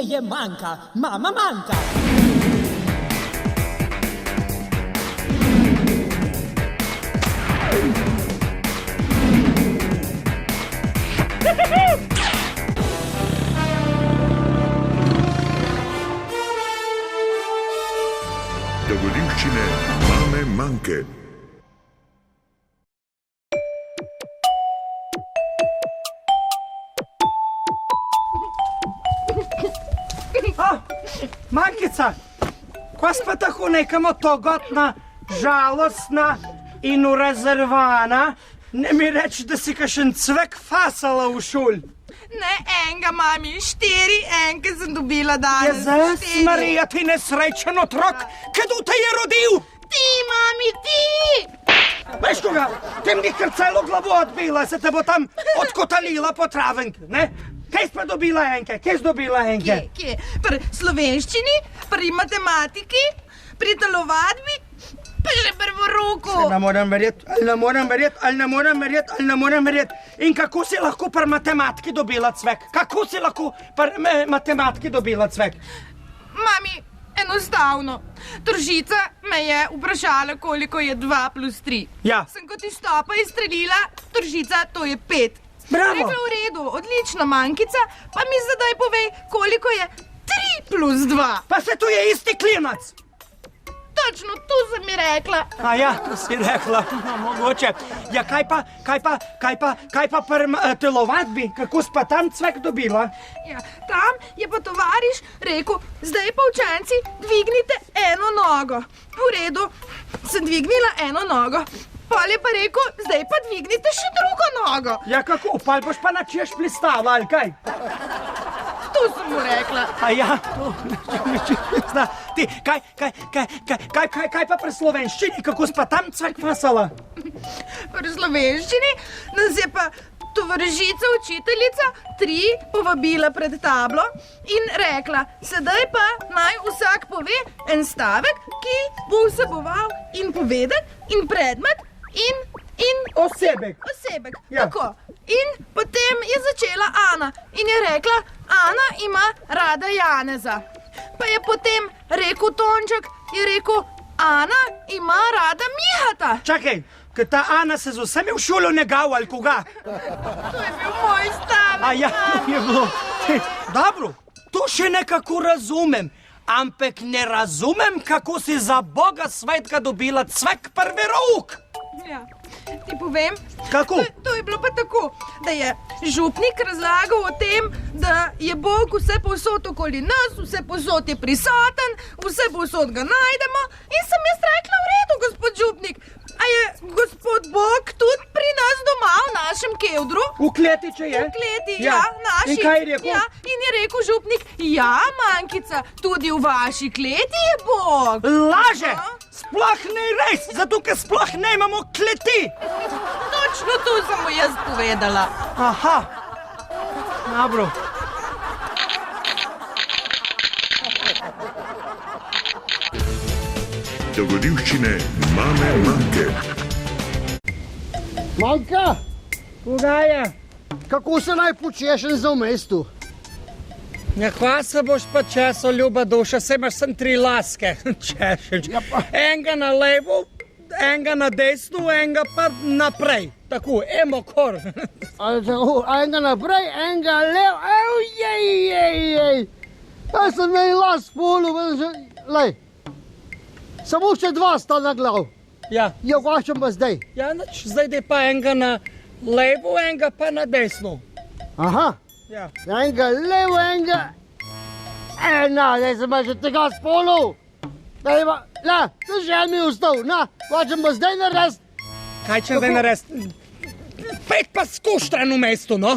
je manjka, mama manjka. Dogodivščine mame manjke. Manjkica, ko si pa tako nekamo togotna, žalostna in urezervana, ne mi reči, da si kakšen cvek fasala v šul. Ne enega, mami, 4 enke sem dobila danes. Jezus, Marija, ti nesrečen otrok, kdo te je rodil? Ti, mami, ti! Veš koga, ti mi kar celo glavo odbila, se te bo tam odkotalila po travenk, ne? Kaj si pa dobila enke? Kaj si dobila enke? Kje? Pri slovenščini, pri matematiki, pri telovadbi, pa že prvoruku. Se ne morem verjeti, ali ne morem verjeti. In kako si lahko pri matematiki dobila cvek? Kako si lahko pri matematiki dobila cvek? Mami, enostavno. Tržica me je vprašala, koliko je 2 plus 3. Ja. Sem kot iz topa izstrelila, tržica, to je 5. Bravo. Rekla, v redu, odlična manjkica, pa mi zdaj povej, koliko je 3 plus 2. Pa se tu je isti klinac. Točno, tu sem mi rekla. A ja, tu si rekla, no, mogoče. Ja, kaj pa pri telovadbi? Kako si pa tam cvek dobila? Ja, tam je pa tovariš rekel, zdaj pa učenci dvignite eno nogo. V redu, sem dvignila eno nogo. Pol je pa rekel, zdaj pa dvignite še drugo nogo. Ja, kako? Pol boš pa na češ plistala, ali kaj? Tu sem mu rekla. A ja, to zna. Ti, kaj pa pri slovenščini? Kako si pa tam cvek fasala? Pri slovenščini nas je pa tovarišica učiteljica 3 povabila pred tablo in rekla, sedaj pa naj vsak pove en stavek, ki bo vseboval in povedek in predmet in Osebek. Ja. Tako. In potem je začela Ana in je rekla, Ana ima rada Janeza. Pa je potem rekel Tonček, je rekel, Ana ima rada Mihata. Čakaj, ker ta Ana se z vsemi v šolo negal, ali koga? To je bil moj stavek. A ja, to je bilo. Dobro, to še nekako razumem, ampak ne razumem, kako si za Boga svetka dobila cvek pri verouk. Ja, ti povem. Kako? To je bilo pa tako, da je župnik razlagal o tem, da je Bog vse povsod okoli nas, vse povsod je prisoten, vse povsod ga najdemo in sem jaz rekla, v redu, gospod župnik, a je gospod Bog tudi pri nas doma, v našem kevdru? V kleti, če je? V kleti, ja, naši. In kaj je rekel? Ja, in je rekel župnik, ja, manjkica, tudi v vaši kleti je Bog. Laže! Aha. Sploh ne res, zato ker sploh ne imamo kleti. Točno to sem mu jaz povedala. Aha, dobro. Dogodivščine mame manjke. Manjka, Koga je? kako se naj počešen za v mestu? Ja, kva se boš pa česo, ljuba duša, se imaš sem 3 laske. Češeš. Ja, pa- Enega na levo, enega na desno, enega pa naprej. Tako, emo kor. Enega naprej, enega lev, jej. Jaz sem meni las polu, lej. Samo še 2 sta na glav. Ja, Ja, vašem pa zdaj. ja, nič, zdaj je pa enega na levo, enega pa na desno. Aha, Ja. enega levo, enega... zdaj sem pa že tega spolu. Tu še en mi ustal, vašem pa zdaj narediti. Kaj če zdaj narediti? Pet pa skuštran v mestu, no?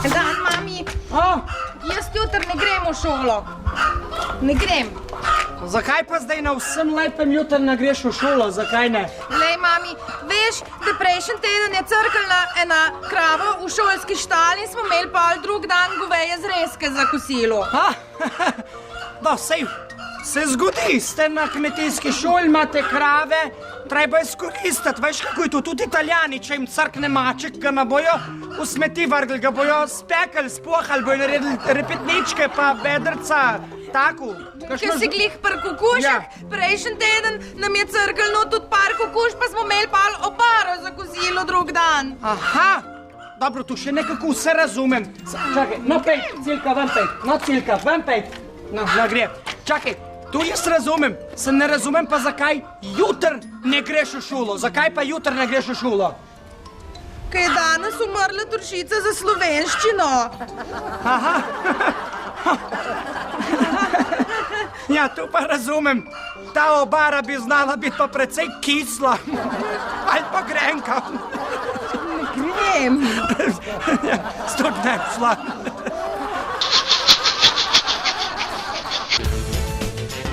Dan, mami, O, jaz jutri ne grem v šolo. Ne grem. zakaj pa zdaj na vsem lepem jutri ne greš v šolo, zakaj ne? Lej, mami, veš, da prejšnji teden je crkala ena krava v šolski štal in smo imeli pol drug dan goveje zrezke za kosilo. Ha? Da, se zgodi, ste na kmetijski šoli, imate krave, treba izkoristiti, veš kako je to, tudi Italijani, če jim crkne maček, ga ne bojo v smeti vrgli, ga bojo spekali, spohali, bojo naredili repetničke pa bedrca, tako. Ker si glih par kukušek, prejšnji teden nam je crkljno tudi par kukuš, pa smo imeli pal oparo za kosilo drug dan. Aha, dobro, tu še nekako vse razumem. Čakaj, no pej, Cilka, ven pej, no Cilka, ven pej. No, gre. Čakaj, tu jaz razumem, se ne razumem pa zakaj jutr ne greš v šolo, zakaj pa jutr ne greš v šolo? Ker je danes umrla Turšica za slovenščino. Aha. Ja, tu pa razumem. Ta obara bi znala biti pa precej kisla. Ali pa grenka. Grem. Ja, stok ne bi šla.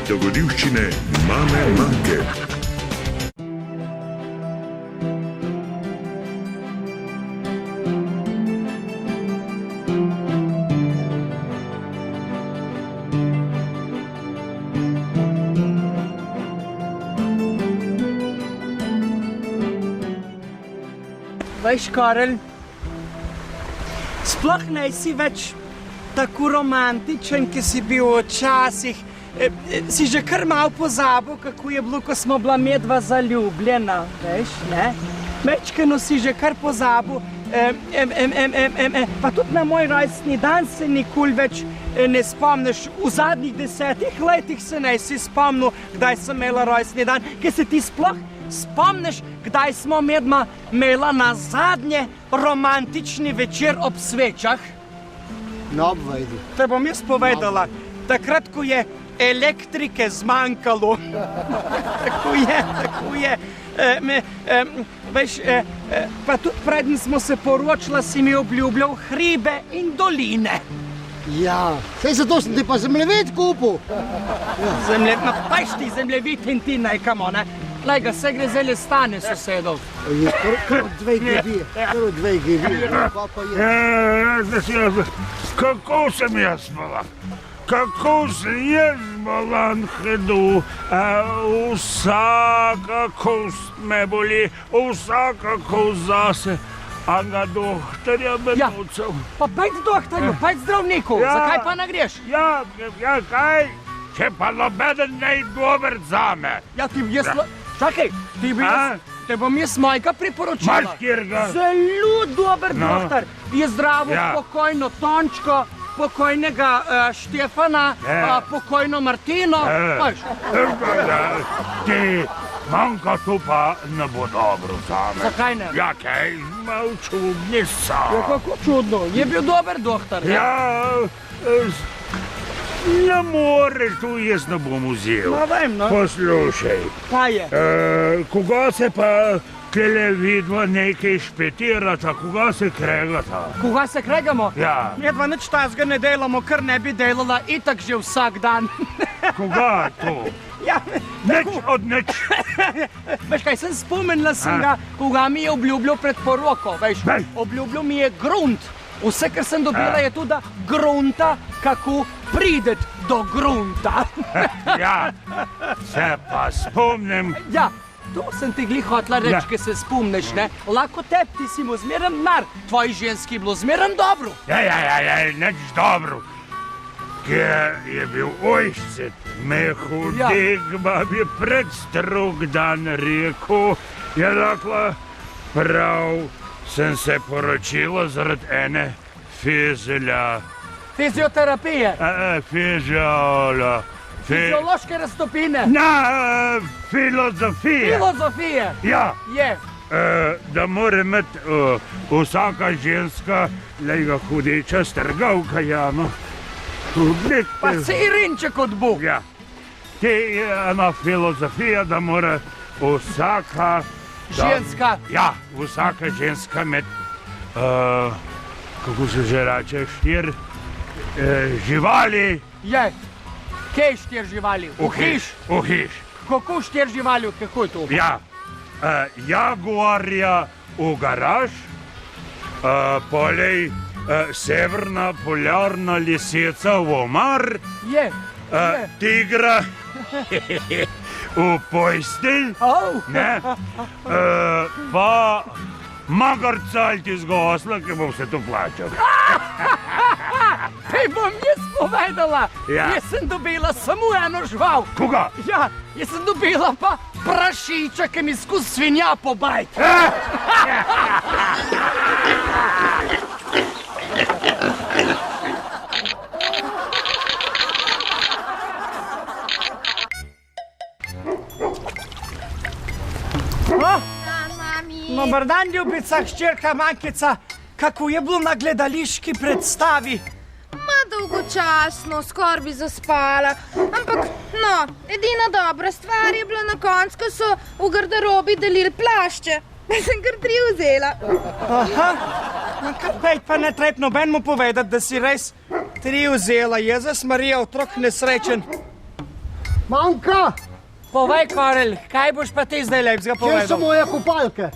Dogodivščine mame Manke. Veš, Karel, sploh ne si več tako romantičen, ki si bil včasih. Si že kar malo pozabil, kako je bilo, ko smo bila medva zaljubljena, veš, ne? Mečkeno si že kar pozabil. Pa tudi na moj rojstni dan se nikoli več ne spomniš. V zadnjih 10 letih se ne si spomnil, kdaj sem imela rojstni dan. Ker se ti sploh spomniš, kdaj smo medma imela na zadnje romantični večer ob svečah? No, vejdi. Te bom jaz povedala, takrat, ko je elektrike zmanjkalo. Tako je. Veš, pa tudi preden smo se poročila, si mi obljubljal hribe in doline. Ja, saj zato sem ti pa zemljevid kupil. Pajš ti zemljevid in ti naj, kamo, ne? Lej ga, se gre zelo stane sosedov. Kar dve gevije. Kako sem jaz bolan? Kako sem jaz bolan hedu? Vsaka kost me boli, vsaka kost zase. A ga doktorja me nucal. Pa pojď doktorju, pojď zdravniku, zakaj pa ne greš? Ja, kaj? Če pa nobeden ne je dober zame. Ja, ti bi jaz... Čakaj, te bom jaz mojega priporočila. Maš kjerga? Zelo dober doktor. Je zdravo, Ja. spokojno Tončko, pokojnega Štefana, pokojno Martino. Veš, Ti, manjka tu pa ne bo dobro zame. zakaj ne? Ja, kaj, malo čudni so. Ja, kako čudno, je bil dober doktor. Ja, ne moreš, tu jaz ne bom vzel. No, vem, no. Poslušaj, Kaj je? koga se pa tele vidva nekaj špetirata, koga se kregata? Koga se kregamo? Ja, Medva nič tazga ne delamo, ker ne bi delala itak že vsak dan. koga to? Ja, Nič od nič. veš kaj, sem spomenila sem ga, koga mi je obljubljal pred poroko, veš, Daj. obljubljal mi je grunt. Vse, kar sem dobila, je tudi grunta, kako prideti do grunta. Ja, se pa spomnim. Ja, to sem ti glih hotla reči, Ja. ki se spomniš, ne? Lahko tebi, ti si mu zmeren nar, tvoji ženski je bilo zmeren dobro. Ja, nič dobro. Ker je bil ojšcet, me hudeg, babi pred strug dan rekel, je rekla, prav sem se poročila zaradi ene fizelja. Fizioterapije, fiziološke raztopine, Filozofija. filozofije. Ja, Je, da mora imeti vsaka ženska, lega hudeča strgavka, Jano. Hudek, pa si Irinček od Bog. ja. Te je ena filozofija, da mora vsaka Ženska. Ja, vsaka ženska imeti, kako se že reče, 4 živali Je, kje 4 živali? V hiš? V hiš. Kako 4 živali, kako je to? Ja, jaguarja v garaž, polej severna polarna lisica v omar, Je, tigra V postelj, ne? Pa magarcal ti zgosla, ki bom se to plačal. Kaj bom jaz povedala? Ja. Jaz sem dobila samo eno žival. Koga? Ja, jaz sem dobila pa prašiča, ki mi skozi svinja pobajt. Dobar dan, ljubica, hčerka Mankica. Kako je bilo na gledališki predstavi? Ma dolgočasno, skoraj bi zaspala. Ampak, no, edina dobra stvar je bila na koncu, ko so v garderobi delili plašče. Jaz sem kar 3 vzela. Aha, kaj pa ne treba nobenemu povedati, da si res 3 vzela. Jezus Marija, otrok nesrečen. Manka, Povej, Karel, kaj boš pa ti zdaj lepšega kje so povedal? moje kopalke?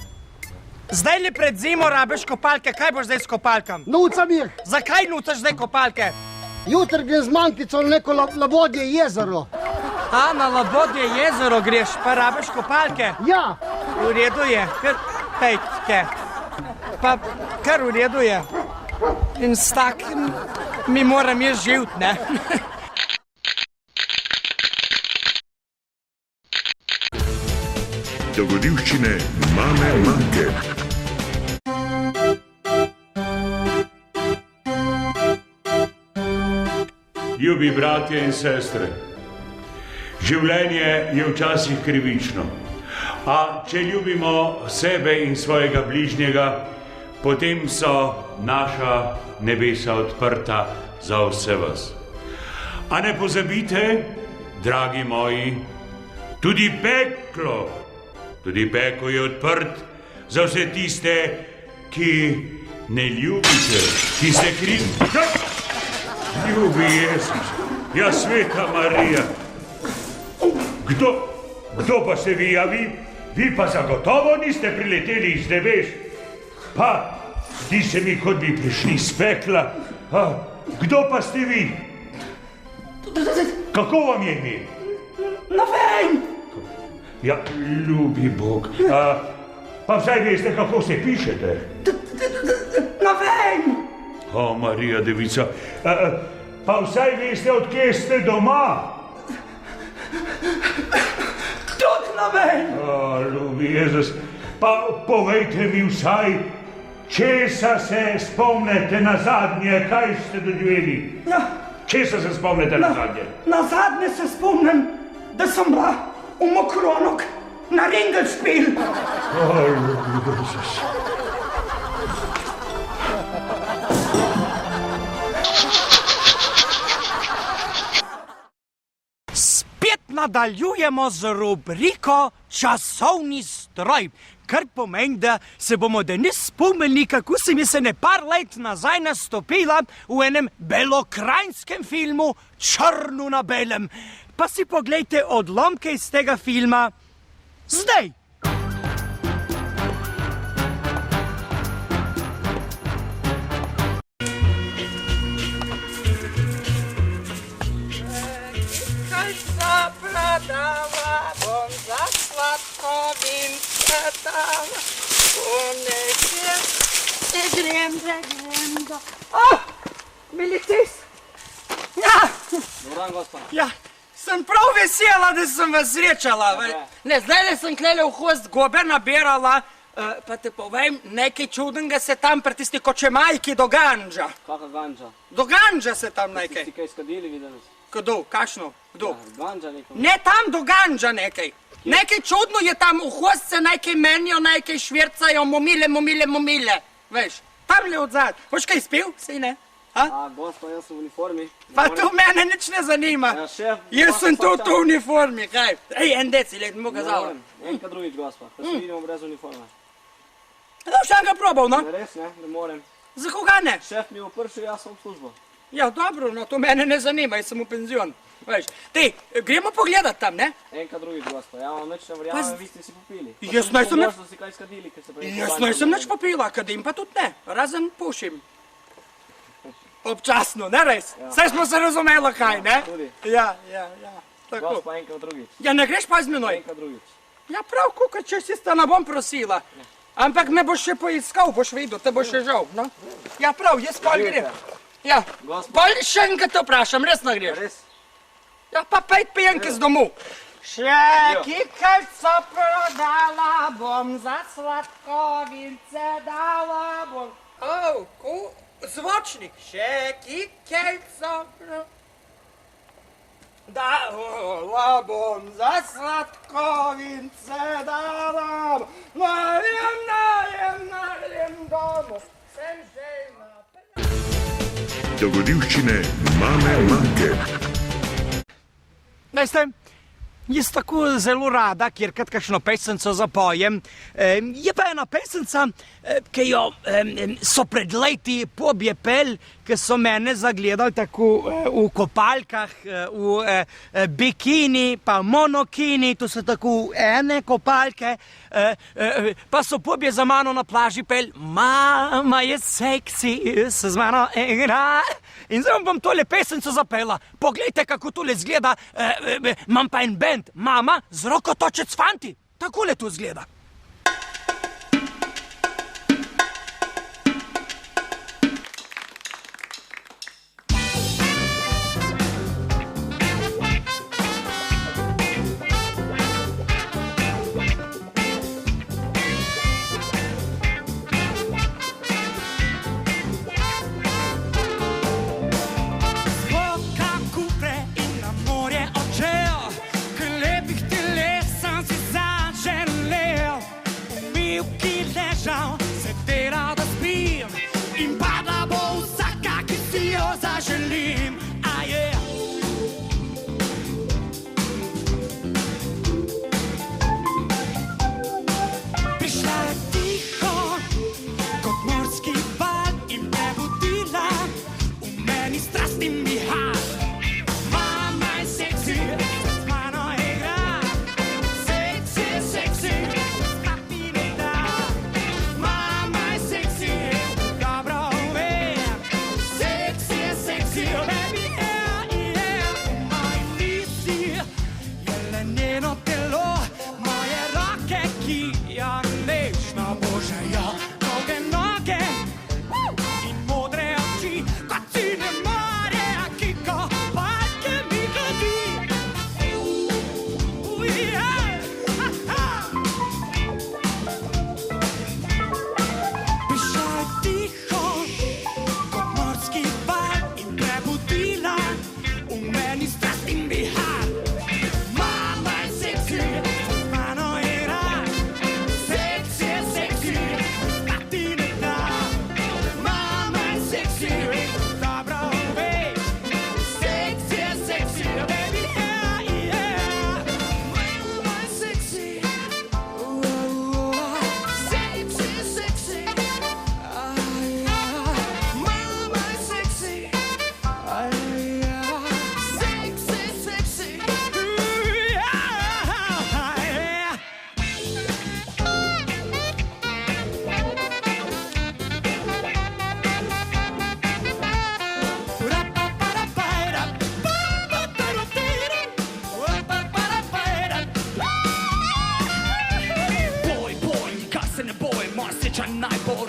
Zdaj li pred zimo rabiš kopalke, kaj boš zdaj s kopalkam? Nucam jih. Zakaj nutaš zdaj kopalke? Jutri grem z Mankico na neko labodje jezero. A, na Labodje jezero greš, pa rabiš kopalke? Ja, V redu je, pejtke. Pa kar v redu je. In s takim mi moram jaz živt, ne? Dogodivščine mame Manke. Ljubi bratje in sestre, življenje je včasih krivično, a če ljubimo sebe in svojega bližnjega, potem so naša nebesa odprta za vse vas. A ne pozabite, dragi moji, tudi peklo je odprt za vse tiste, ki ne ljubite, ki ste krivi. Ljubi Jezus, ja sveta Marija. Kdo pa ste vi, a vi pa zagotovo niste prileteli iz nebes? Pa, zdi se mi, kot bi prišli iz pekla. Kdo pa ste vi? Kako vam je ime? Ne vem! Ja, ljubi Bog. Pa vsaj veste, kako se pišete? Ne vem! O, Marija Devica, pa vsaj veste, od kje ste doma? Tudi ne vem! O, ljubi Jezus, pa povejte mi vsaj, česa se spomnite na zadnje, kaj ste doživeli? Ja, Česa se spomnite na zadnje? na zadnje se spomnim, da sem bila v Mokronog na Ringelšpil. O, ljubi Jezus. Spet nadaljujemo z rubriko Časovni stroj, kar pomeni, da se bomo danes spomnili, kako sem se par let nazaj nastopila v enem belokrajnskem filmu Črno na belem. Pa si poglejte odlomke iz tega filma zdaj. Kaj sa pradava, bom za sladko vince dala, grem do... Militis! Ja! Dobran, gospa. Ja, sem prav vesela, da sem vas srečala. Ne, zdaj sem klele v host gobe nabirala, pa te povem, nekaj čudnega se tam pri tisti kočemajki događa. Kaka ganđa? Događa se tam nekaj. Ti kaj skadili videli? Kdo, kašno, kdo? Ganđa neko? Ne, tam događa nekaj. Nekaj čudno je tam, v host se nekaj menijo, nekaj švircajo, momile. Veš, tam le odzad. Boš kaj spil, si ne? A, gospa, jaz sem v uniformi. Pa to mene nič ne zanima. Ja, šef. Jaz sem tudi v uniformi, kaj? Ej, en decilet, mu Ne kazal. morem. Enka drugič, gospa. Da se vidimo brez uniforme. Da še ga probal, no? Ne, res ne, ne morem. Za koga ne? Šef mi je opršil, jaz sem v službo. Ja, dobro, no to mene ne zanima, jaz sem v penzion. Veš, ti, gremo pogledat tam, ne? Enka drugič, gospa. Ja vam nič ne verjamem, vi ste si popili. Jaz nisem nič- Možno si kaj skadili, ker se prej... Jaz nisem nič popila, kadim pa tudi ne, razen pušim. Občasno, ne res? Saj smo se razumeli, kaj, ne? Tudi. Ja. Tako. Gospa, enkrat drugič. Ja, ne greš pa z menoj? Enkrat drugič. Ja, prav, kuka, če si sta ne bom prosila. Ampak me boš še poiskal, boš videl, te bo še žal, no? Ja, prav, jaz pol grem. Ja, pol še enkrat te vprašam, res ne greš? Res? Ja, pa pejt pijenke z domu. Še kikajco prodala bom, za sladkovince dala bom. Zvočnik. Še kikajco dala bom, za sladkovince dala bom. Najem domu, sem žena. Dogodivščine mame Manke. Veste, jaz tako zelo rada, kjerkrat kakšno pesenco zapojem. Je pa ena pesenca, ki jo so pred leti pobje pel, ki so mene zagledali tako v kopalkah, v bikini, pa monokini, to so tako ene kopalke, pa so pobje za mano na plaži pel, mama je seksi, se z mano igra. In zdaj bom tole pesenco zapela. Poglejte, kako tole zgleda, imam pa en band, mama z rokotočec fanti. Takole to zgleda.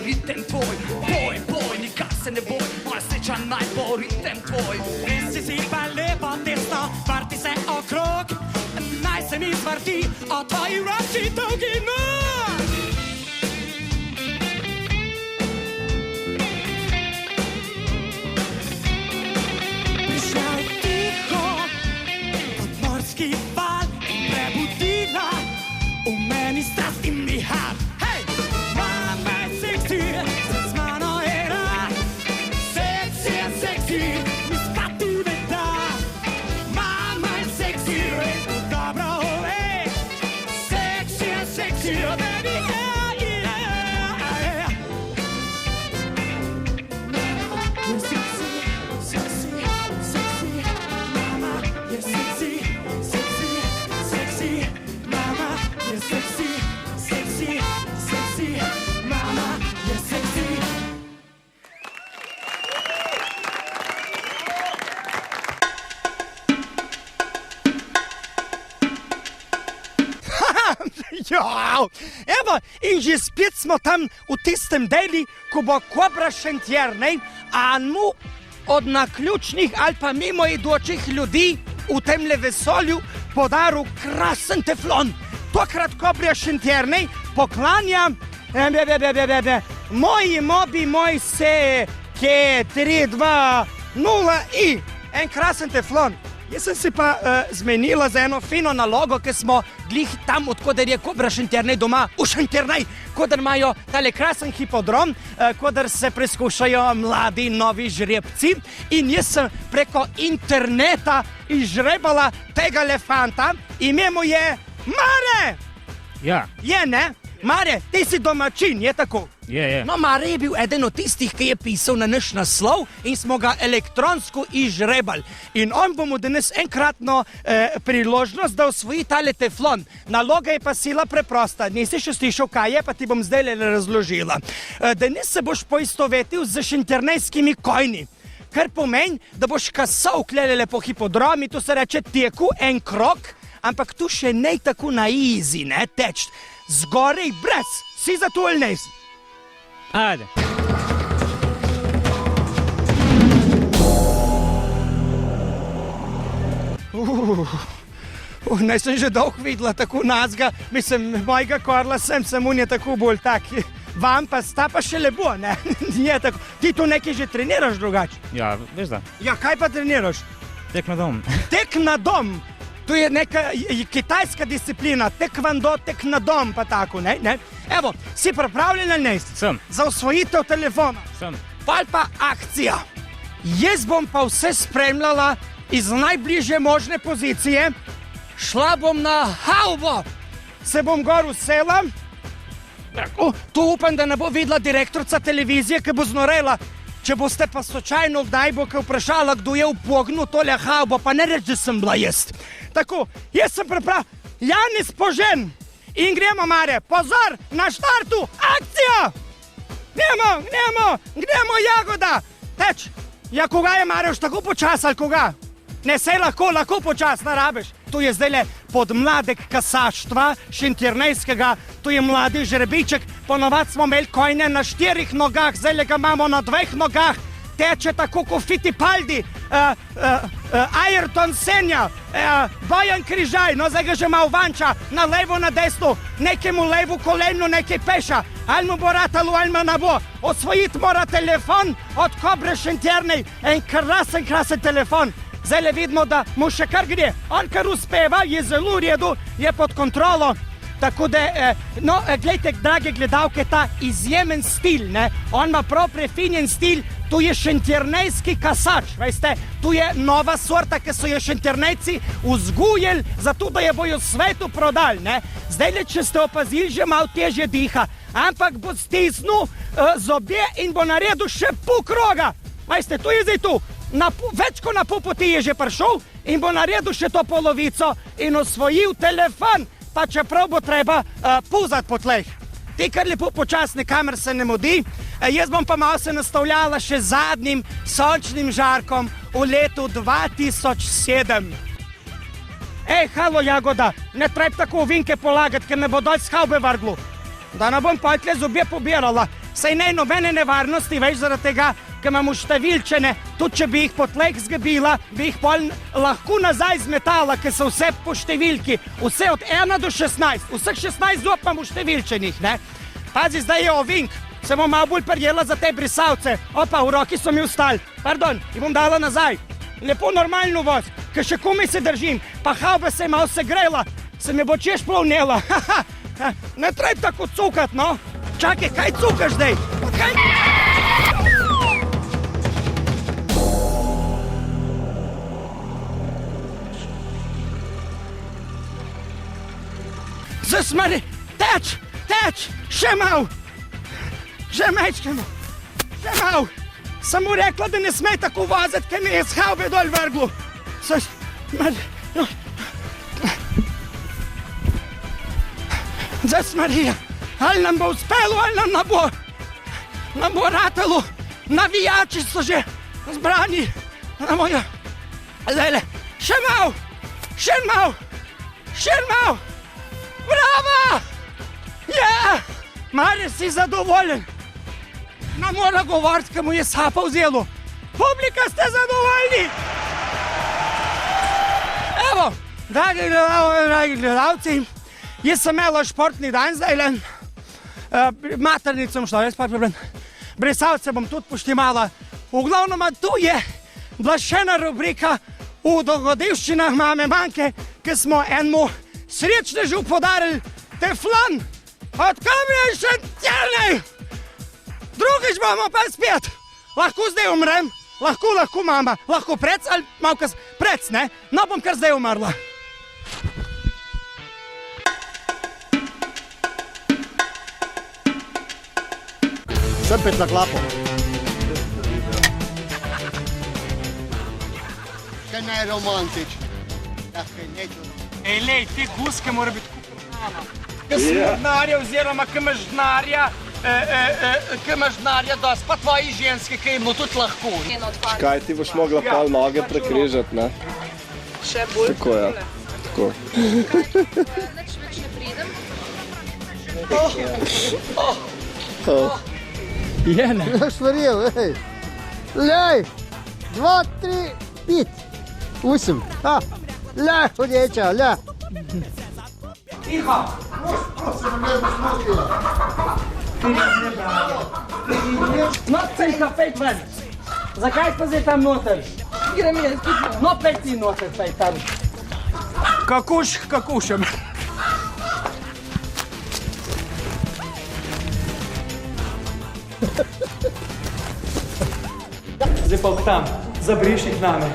ritem tvoj. Boj, nikar se ne boj, moja sreča naj bo ritem tvoj. Res si pa lepo desno, vrti se okrog, naj se mi zvrti o tvoji roki dolgi noč. Prišla je tiho, kot morski val, in prebudila v meni strast in vihar. Evo, in že spet smo tam v tistem deli, ko bo Kobra Šentjer, ne? A mu od naključnih ali pa mimoidočih ljudi v temle vesolju podaril krasen teflon. Tokrat Kobra Šentjer, ne? Poklanja moji mobi, moj se, ke 3, 2, 0 i. En krasen teflon. Jaz sem si pa zmenila za eno fino nalogo, ki smo glih tam, odkoder je Kobra Šentjernej doma, v Šentjernej, koder imajo tale krasen hipodrom, koder se preskušajo mladi novi žrebci. In jaz sem preko interneta izžrebala tega elefanta, ime mu je Mare! Ja, Je, ne? Mare, ti si domačin, je tako? je. No, Mare je bil eden od tistih, ki je pisal na naš naslov in smo ga elektronsko izžrebali. In on bo mu danes enkratno priložnost, da osvoji tale teflon. Naloga je pa sila preprosta. Nisi še slišal, kaj je, pa ti bom zdaj razložila. Danes se boš poistovetil z šentjernejskimi konji. Kar pomeni, da boš kasal klelele po hipodromi, to se reče teku en krok, ampak tu še ne tako na easy, ne, teč. Zgorej brez, si za to ali ne? Ajde. Ne sem že dolgo videla tako nazga, mislim, mojega Karla sem on je tako bolj tak. Vam pa sta pa še lepo, ne? Je tako. Ti tu nekaj že treniraš drugače? Ja, veš da, Ja, kaj pa treniraš? tek na dom. Tek na dom. To je neka kitajska disciplina, tekvando, tek na dom, pa tako, ne? Evo, si pripravljen ali ne? Sem. Za osvojitev telefona. Sem. Pol pa akcija. Jaz bom pa vse spremljala iz najbližje možne pozicije. Šla bom na havbo. Se bom gor usela. Tu upam, da ne bo videla direktorica televizije, ki bo znorela. Če boste pa slučajno kdaj bo kaj vprašala, kdo je upognil tole havbo, pa ne reči, da sem bila jaz. Tako, jaz sem pripravljen. Janis Požen. In gremo, Mare. Pozor, na štartu. Akcija! Gremo, Jagoda. Teč. Ja, koga je, Mare, už tako počas ali koga? Ne, sej lahko počas, ne rabiš. Tu je zdaj le podmladek kasaštva šentjernejskega, tu je mladi žrebiček, ponovad smo imeli konje na 4 nogah, zdaj le ga imamo na 2 nogah, teče tako kot Fittipaldi, Ayrton Senna, Bojan Križaj, no zdaj ga že malo vanča, na levo, na desno, nekemu levo kolenu, nekaj peša, ali mu bo ratalo, ali mu ne bo. Osvojiti mora telefon od Kobre Šentjernej, en krasen telefon. Zdaj le vidimo, da mu še kar gre. On kar uspeva, je zelo v redu, je pod kontrolo. Tako da, gledajte, drage gledalke, ta izjemen stil, ne? On ima prav prefinjen stil, tu je šentjernejski kasač, veste, tu je nova sorta, ki so jo šentjernejci vzgojili, zato da je bojo svetu prodali, ne? Zdaj le, če ste opazili, že malo težje diha, ampak bo stisnil zobje in bo naredil še pol kroga. Veste, tu je zdaj tu. Več kot na pol poti je že prišel in bo naredil še to polovico in osvojil telefon, pa čeprav bo treba puzati po tleh. Ti kar lepo počasni, kamer se ne mudi, jaz bom pa malo se nastavljala še zadnjim sončnim žarkom v letu 2007. Halo, Jagoda, ne treba tako ovinke polagati, ker me bo dol s havbe vrglo. Da ne bom pa tle zobje pobirala, saj ne nobene nevarnosti, veš, zaradi tega, ker imamo številčene, tudi če bi jih po tleh zgabila, bi jih pol lahko nazaj zmetala, ker so vse po številki, vse od 1 do 16, vseh 16 zob imamo številčenih, ne? Pazi, zdaj je ovink, se bom malo bolj prijela za te brisavce, opa, v roki so mi ustali, pardon, jih bom dala nazaj, lepo normalno voz, ker še komaj se držim, pa havba se je malo segrela, se mi bo češ plovnela, ne treba tako cukat, no? Čakaj, kaj cukaš zdaj? Zasmari, teč, še mal, še mečkamo, še mal. Sem mu rekla, da ne sme tako voziti, ker mi je z havbe dol vrglo. Zasmarija, ali nam bo uspelo, ali nam ne bo. Nam bo ratalo, navijači so že zbrani. Zdajle, še mal, Bravo! Mare si zadovoljen. Ne mora govoriti, ko mu je sapa vzelo. Publika, ste zadovoljni? Evo, dragi gledalci, jaz sem imela športni dan zdaj, maternico sem šla, res pa problem. Brisalce bom tudi poštimala. V glavnem, tu je bila še ena rubrika v dogodivščinah mame manjke, ki smo enemu srečnežu podarili teflon od kamne Šentjernej. Drugič bomo pa spet. Lahko zdaj umrem, lahko mama, lahko prec ali malo kas prec, ne? No bom kar zdaj umrla. Sem pet na klapo. Kaj ne romantič. Ej, lej, te guske mora biti kupljena. Kaj si denarja oziroma kaj imaš denarja dosti, pa tvoji ženske, kaj jim tudi lahko. Kaj ti boš mogla pol noge prekrižati, ne? Še bolj. Tako, ja. Tako. Nič več ne pridem. Je, ne? Jaz verjel, ej. Lej, 2, 3, 5, 8. Le, hodječa, le. Tiho. No, cejka, pejt ven. Zakaj pa zdaj tam noter? Grem jaz tudi. No, pejt ti noter, pejt tam. Kakušem. Zdaj pa tam, zabriš jih name.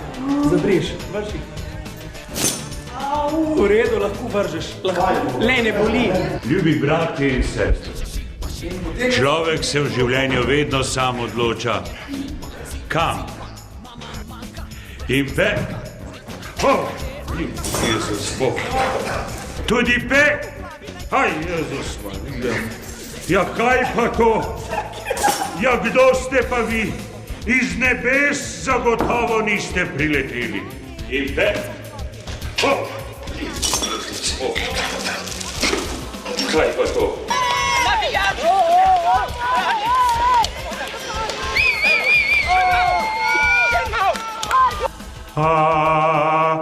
Zabriš, vrš jih. V redu, lahko vržeš. Le, ne boli. Ljubi bratje in sestre, človek se v življenju vedno sam odloča, kam. In Jezus Bog. Tudi Aj, Jezus Marija. Ja, kaj pa to? Ja, kdo ste pa vi? Iz nebes zagotovo niste prileteli. In Jezus Bog. Kaj pa to? Ah